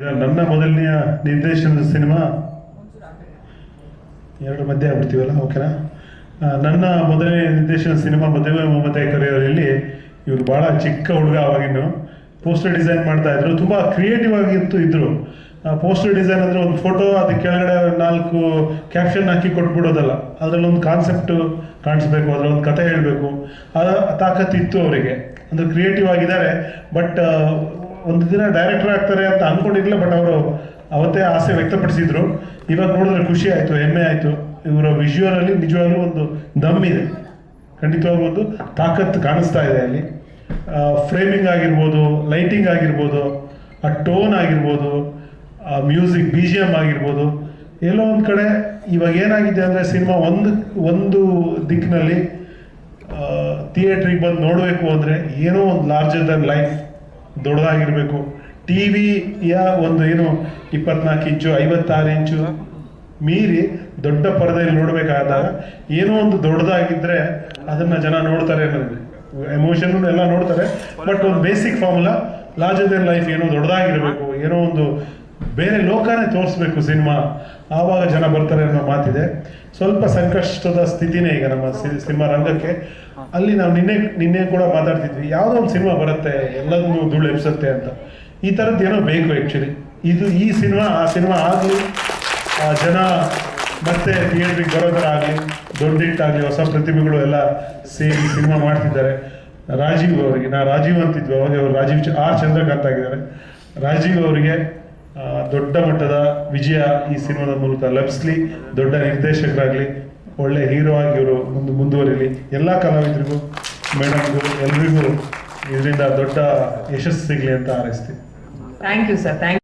ನನ್ನ ಮೊದಲನೆಯ ನಿರ್ದೇಶನದ ಸಿನಿಮಾ ಎರಡು ಮಧ್ಯೆ ಆಗ್ಬಿಡ್ತೀವಲ್ಲ, ಓಕೆನಾ. ನನ್ನ ಮೊದಲನೇ ನಿರ್ದೇಶನದ ಸಿನಿಮಾ ಮದುವೆ ಮಮತೆ ಕರೆಯೋರಲ್ಲಿ ಇವರು ಭಾಳ ಚಿಕ್ಕ ಹುಡುಗ. ಅವಾಗಿನ್ನು ಪೋಸ್ಟರ್ ಡಿಸೈನ್ ಮಾಡ್ತಾ ಇದ್ರು, ತುಂಬ ಕ್ರಿಯೇಟಿವ್ ಆಗಿತ್ತು ಇದ್ರು. ಪೋಸ್ಟರ್ ಡಿಸೈನ್ ಅಂದರೆ ಒಂದು ಫೋಟೋ, ಅದಕ್ಕೆ ಕೆಳಗಡೆ 4 ಕ್ಯಾಪ್ಷನ್ ಹಾಕಿ ಕೊಟ್ಬಿಡೋದಲ್ಲ, ಅದರಲ್ಲೊಂದು ಕಾನ್ಸೆಪ್ಟು ಕಾಣಿಸ್ಬೇಕು, ಅದರಲ್ಲೊಂದು ಕಥೆ ಹೇಳಬೇಕು, ತಾಕತ್ತಿತ್ತು ಅವರಿಗೆ. ಅಂದರೆ ಕ್ರಿಯೇಟಿವ್ ಆಗಿದ್ದಾರೆ. ಬಟ್ ಒಂದು ದಿನ ಡೈರೆಕ್ಟರ್ ಆಗ್ತಾರೆ ಅಂತ ಅಂದ್ಕೊಂಡಿರಲಿಲ್ಲ, ಬಟ್ ಅವರು ಅವತ್ತೇ ಆಸೆ ವ್ಯಕ್ತಪಡಿಸಿದ್ರು. ಇವಾಗ ನೋಡಿದ್ರೆ ಖುಷಿ ಆಯಿತು, ಹೆಮ್ಮೆ ಆಯಿತು. ಇವರ ವಿಜುವಲಲ್ಲಿ ನಿಜವಾಗ್ಲೂ ಒಂದು ದಮ್ ಇದೆ, ಖಂಡಿತವಾಗೂ ಒಂದು ತಾಕತ್ತು ಕಾಣಿಸ್ತಾ ಇದೆ ಅಲ್ಲಿ. ಫ್ರೇಮಿಂಗ್ ಆಗಿರ್ಬೋದು, ಲೈಟಿಂಗ್ ಆಗಿರ್ಬೋದು, ಆ ಟೋನ್ ಆಗಿರ್ಬೋದು, ಮ್ಯೂಸಿಕ್ ಬಿ ಜಿ ಎಮ್ ಆಗಿರ್ಬೋದು, ಎಲ್ಲೋ ಒಂದು ಕಡೆ ಇವಾಗ ಏನಾಗಿದೆ ಅಂದರೆ ಸಿನಿಮಾ ಒಂದು ದಿಕ್ಕಿನಲ್ಲಿ ಥಿಯೇಟ್ರಿಗೆ ಬಂದು ನೋಡಬೇಕು ಅಂದರೆ ಏನೋ ಒಂದು ಲಾರ್ಜರ್ ದನ್ ಲೈಫ್, ದೊಡ್ಡದಾಗಿರಬೇಕು. ಟಿ ವಿಯ ಒಂದು ಏನು 24 ಇಂಚು 56 ಇಂಚು ಮೀರಿ ದೊಡ್ಡ ಪರದೆಯಲ್ಲಿ ನೋಡಬೇಕಾದಾಗ ಏನೋ ಒಂದು ದೊಡ್ಡದಾಗಿದ್ದರೆ ಅದನ್ನು ಜನ ನೋಡ್ತಾರೆ ಅನ್ನೋದು, ಎಮೋಷನ್ ಎಲ್ಲ ನೋಡ್ತಾರೆ. ಬಟ್ ಒಂದು basic formula larger than life, ಏನೋ ದೊಡ್ಡದಾಗಿರಬೇಕು, ಏನೋ ಒಂದು ಬೇರೆ ಲೋಕನೇ ತೋರಿಸ್ಬೇಕು ಸಿನಿಮಾ, ಆವಾಗ ಜನ ಬರ್ತಾರೆ ಅನ್ನೋ ಮಾತಿದೆ. ಸ್ವಲ್ಪ ಸಂಕಷ್ಟದ ಸ್ಥಿತಿನೇ ಈಗ ನಮ್ಮ ಸಿನಿಮಾ ರಂಗಕ್ಕೆ. ಅಲ್ಲಿ ನಾವು ನಿನ್ನೆ ಕೂಡ ಮಾತಾಡ್ತಿದ್ವಿ, ಯಾವುದೋ ಒಂದು ಸಿನಿಮಾ ಬರುತ್ತೆ ಎಲ್ಲದನ್ನೂ ಧೂಳು ಎಬ್ಸುತ್ತೆ ಅಂತ. ಈ ಥರದ್ದು ಏನೋ ಬೇಕು ಆ್ಯಕ್ಚುಲಿ. ಈ ಸಿನಿಮಾ ಆ ಸಿನಿಮಾ ಆಗಲಿ, ಜನ ಮತ್ತೆ ಥಿಯೇಟ್ರಿಗೆ ಬರೋ ಥರ ಆಗಲಿ, ದೊಡ್ಡ ಹಿಟ್ಟಾಗಲಿ, ಹೊಸ ಪ್ರತಿಭೆಗಳು ಎಲ್ಲ ಸೇರಿ ಸಿನಿಮಾ ಮಾಡ್ತಿದ್ದಾರೆ. ರಾಜೀವ್ ಅವರಿಗೆ, ರಾಜೀವ್ ಅಂತಿದ್ವಿ ಅವಾಗ, ಅವರು ರಾಜೀವ್ ಆರ್ ಚಂದ್ರಕಾಂತ್ ಆಗಿದ್ದಾರೆ. ರಾಜೀವ್ ಅವರಿಗೆ ದೊಡ್ಡ ಮಟ್ಟದ ವಿಜಯ ಈ ಸಿನಿಮಾದ ಮೂಲಕ ಲಭಿಸ್ಲಿ, ದೊಡ್ಡ ನಿರ್ದೇಶಕರಾಗಲಿ, ಒಳ್ಳೆ ಹೀರೋ ಆಗಿ ಇವರು ಮುಂದುವರಿಲಿ. ಎಲ್ಲ ಕಲಾವಿದರಿಗೂ, ಮೇಡಮ್ಗೂ, ಎಲ್ರಿಗೂ ಇದರಿಂದ ದೊಡ್ಡ ಯಶಸ್ಸು ಸಿಗಲಿ ಅಂತ ಹಾರೈಸ್ತೀವಿ. Thank you sir.